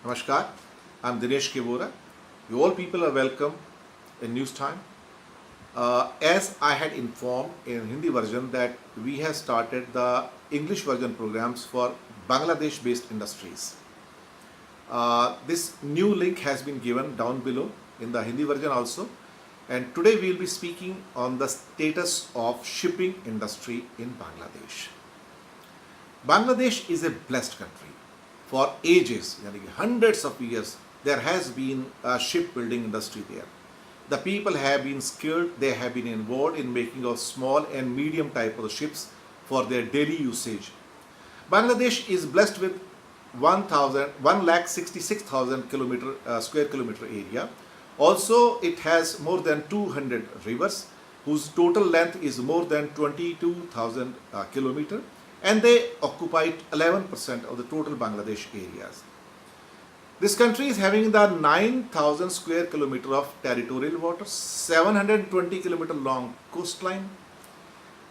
Namaskar, I'm Dinesh Vohra. You all people are welcome in News Time. As I had informed in Hindi version that we have started the English version programs for Bangladesh-based industries. This new link has been given down below in the Hindi version also. And today we will be speaking on the status of shipping industry in Bangladesh. Bangladesh is a blessed country. For ages, hundreds of years, there has been a shipbuilding industry there. The people have been skilled, they have been involved in making of small and medium type of ships for their daily usage. Bangladesh is blessed with 1,66,000 square kilometer area. Also, it has more than 200 rivers whose total length is more than 22,000 kilometers, and they occupy 11% of the total Bangladesh areas. This country is having the 9,000 square kilometer of territorial waters, 720 kilometer long coastline,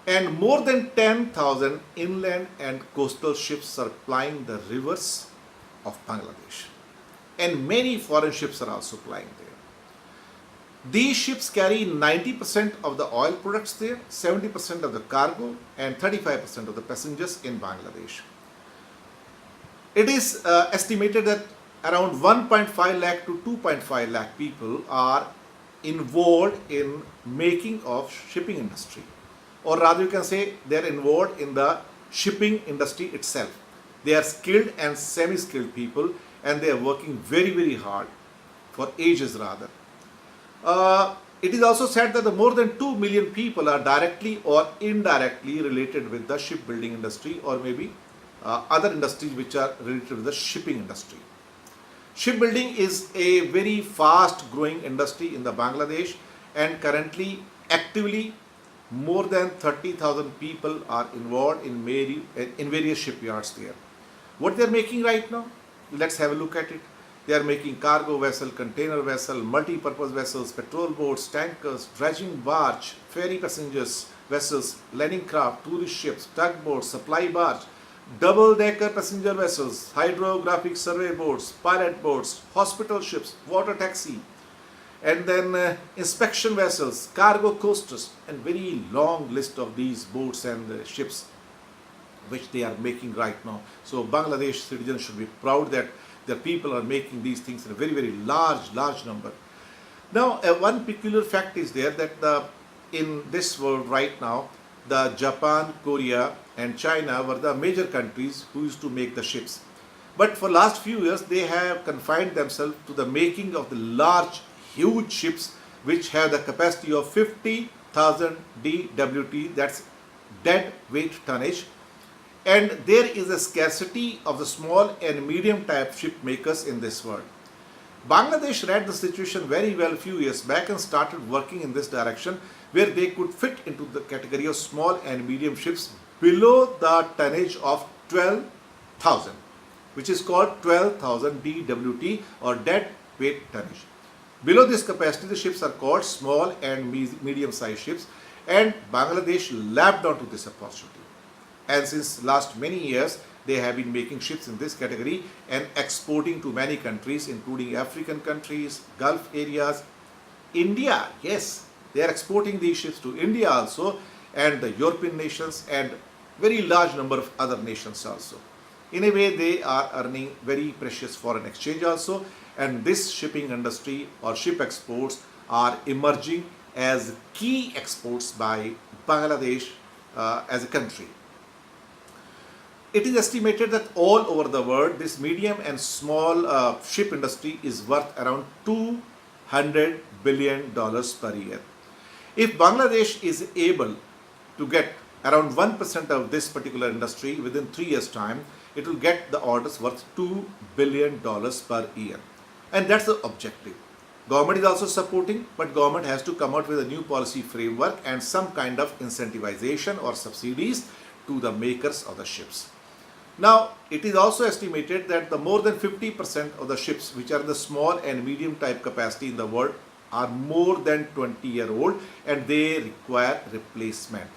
and more than 10,000 inland and coastal ships are plying the rivers of Bangladesh. And many foreign ships are also plying there. These ships carry 90% of the oil products there, 70% of the cargo, and 35% of the passengers in Bangladesh. It is estimated that around 1.5 lakh to 2.5 lakh people are involved in making of shipping industry, or rather you can say they are involved in the shipping industry itself. They are skilled and semi-skilled people, and they are working very hard for ages rather. It is also said that the more than 2 million people are directly or indirectly related with the shipbuilding industry, or maybe other industries which are related with the shipping industry. Shipbuilding is a very fast growing industry in the Bangladesh, and currently actively more than 30,000 people are involved in various shipyards there. What they are making right now? Let's have a look at it. They are making cargo vessel, container vessel, multi-purpose vessels, patrol boats, tankers, dredging barge, ferry passengers vessels, landing craft, tourist ships, tugboats, supply barge, double-decker passenger vessels, hydrographic survey boats, pilot boats, hospital ships, water taxi, and then inspection vessels, cargo coasters, and very long list of these boats and ships which they are making right now. So Bangladesh citizens should be proud that the people are making these things in a very large number. Now, one peculiar fact is there that in this world right now, the Japan, Korea, and China were the major countries who used to make the ships. But for last few years, they have confined themselves to the making of the large, huge ships which have the capacity of 50,000 DWT, that's dead weight tonnage. And there is a scarcity of the small and medium type ship makers in this world. Bangladesh read the situation very well a few years back and started working in this direction, where they could fit into the category of small and medium ships below the tonnage of 12,000, which is called 12,000 DWT or dead weight tonnage. Below this capacity, the ships are called small and medium sized ships, and Bangladesh lapped onto this opportunity. And since last many years, they have been making ships in this category and exporting to many countries, including African countries, Gulf areas, India. Yes, they are exporting these ships to India also, and the European nations, and very large number of other nations also. In a way, they are earning very precious foreign exchange also, and this shipping industry or ship exports are emerging as key exports by Bangladesh as a country. It is estimated that all over the world, this medium and small ship industry is worth around $200 billion per year. If Bangladesh is able to get around 1% of this particular industry within 3 years' time, it will get the orders worth $2 billion per year. And that's the objective. Government is also supporting, but government has to come out with a new policy framework and some kind of incentivization or subsidies to the makers of the ships. Now, it is also estimated that the more than 50% of the ships which are the small and medium type capacity in the world are more than 20-year-old, and they require replacement.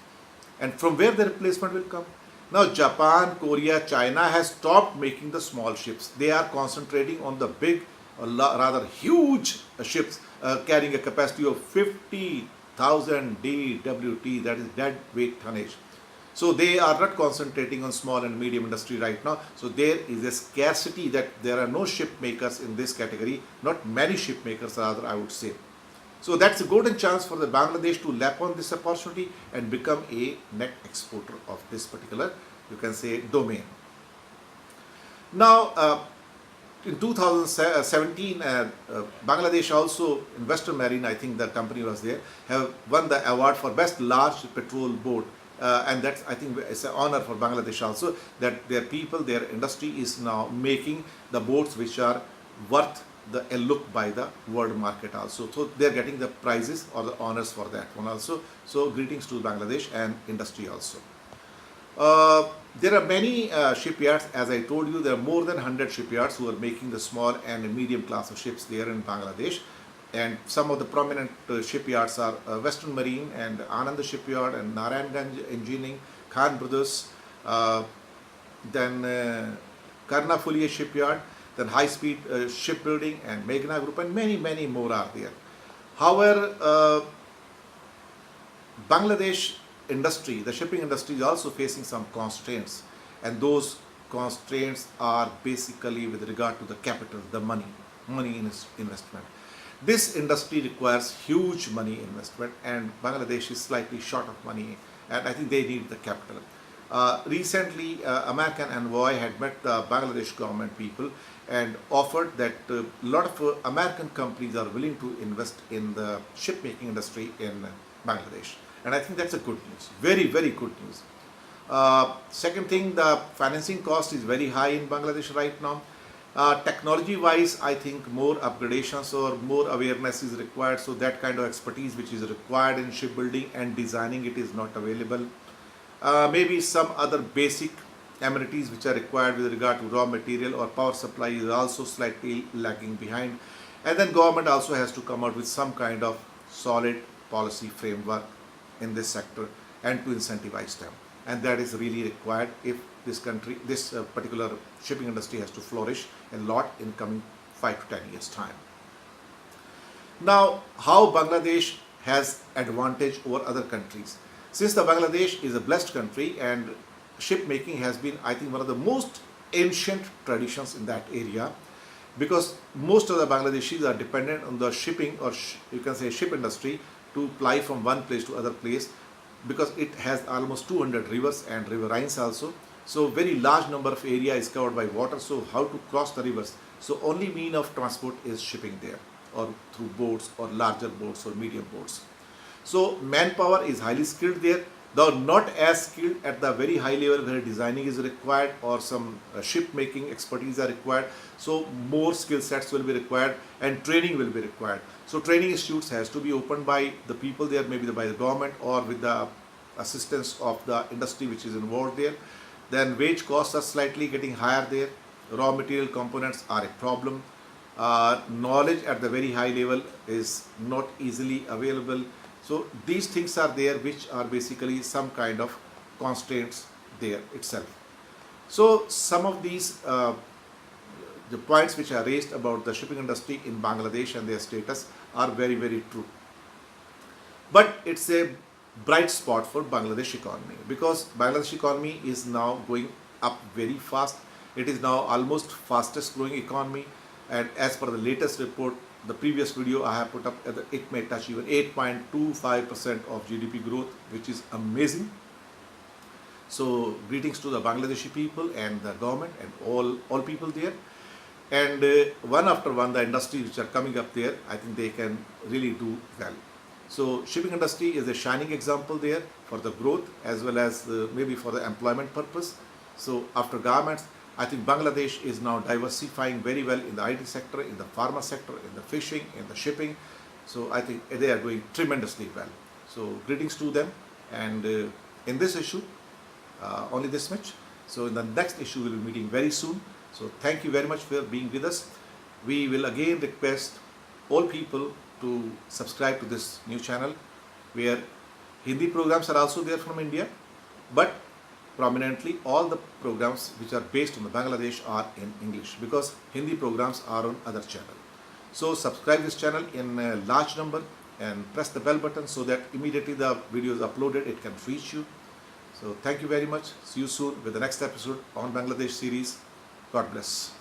And from where the replacement will come? Now Japan, Korea, China has stopped making the small ships. They are concentrating on the big, rather huge ships carrying a capacity of 50,000 DWT, that is dead weight tonnage. So they are not concentrating on small and medium industry right now. So there is a scarcity that there are no ship makers in this category, not many ship makers rather, I would say. So that's a golden chance for the Bangladesh to lap on this opportunity and become a net exporter of this particular, you can say, domain. Now, in 2017, Bangladesh also, in Western Marine, I think the company was there, have won the award for best large petrol boat. And that's, I think, it's an honor for Bangladesh also, that their people, their industry is now making the boats which are worth a look by the world market also. So they're getting the prizes or the honors for that one also. So greetings to Bangladesh and industry also. There are many shipyards, as I told you, there are more than 100 shipyards who are making the small and medium class of ships there in Bangladesh. And some of the prominent shipyards are Western Marine and Anand Shipyard and Narayanganj Engineering, Khan Brothers, then Karnafulia Shipyard, then High Speed Shipbuilding and Meghna Group, and many, many more are there. However, Bangladesh industry, the shipping industry is also facing some constraints, and those constraints are basically with regard to the capital, the money investment. This industry requires huge money investment, and Bangladesh is slightly short of money, and I think they need the capital. Recently, American envoy had met the Bangladesh government people and offered that a lot of American companies are willing to invest in the shipmaking industry in Bangladesh. And I think that's a good news, very, very good news. Second thing, the financing cost is very high in Bangladesh right now. Technology wise, I think more upgradations or more awareness is required, so that kind of expertise which is required in shipbuilding and designing it is not available. Maybe some other basic amenities which are required with regard to raw material or power supply is also slightly lagging behind. And then government also has to come out with some kind of solid policy framework in this sector and to incentivize them. And that is really required if this country, this particular shipping industry has to flourish a lot in coming 5 to 10 years time. Now, how Bangladesh has advantage over other countries? Since the Bangladesh is a blessed country and ship making has been, I think, one of the most ancient traditions in that area, because most of the Bangladeshis are dependent on the shipping or you can say ship industry to ply from one place to other place, because it has almost 200 rivers and riverines also. So very large number of area is covered by water. So how to cross the rivers? So only mean of transport is shipping there, or through boats or larger boats or medium boats. So manpower is highly skilled there, though not as skilled at the very high level where designing is required or some ship making expertise are required. So more skill sets will be required and training will be required. So training institutes has to be opened by the people there, maybe by the government or with the assistance of the industry which is involved there. Then wage costs are slightly getting higher there. Raw material components are a problem. Knowledge at the very high level is not easily available. So these things are there which are basically some kind of constraints there itself. So some of these the points which are raised about the shipping industry in Bangladesh and their status are very, very true. But it's a bright spot for Bangladesh economy, because Bangladesh economy is now going up very fast. It is now almost fastest growing economy, and as per the latest report, the previous video I have put up, it may touch even 8.25% of GDP growth, which is amazing. So greetings to the Bangladeshi people and the government and all people there. And one after one, the industries which are coming up there, I think they can really do well. So shipping industry is a shining example there for the growth as well as maybe for the employment purpose. So after garments, I think Bangladesh is now diversifying very well in the IT sector, in the pharma sector, in the fishing, in the shipping. So I think they are doing tremendously well. So greetings to them. And in this issue, only this much. So in the next issue, we'll be meeting very soon. So thank you very much for being with us. We will again request all people to subscribe to this new channel, where Hindi programs are also there from India, but prominently all the programs which are based on the Bangladesh are in English, because Hindi programs are on other channel. So subscribe this channel in a large number and press the bell button so that immediately the video is uploaded, it can reach you. So thank you very much. See you soon with the next episode on Bangladesh series. God bless.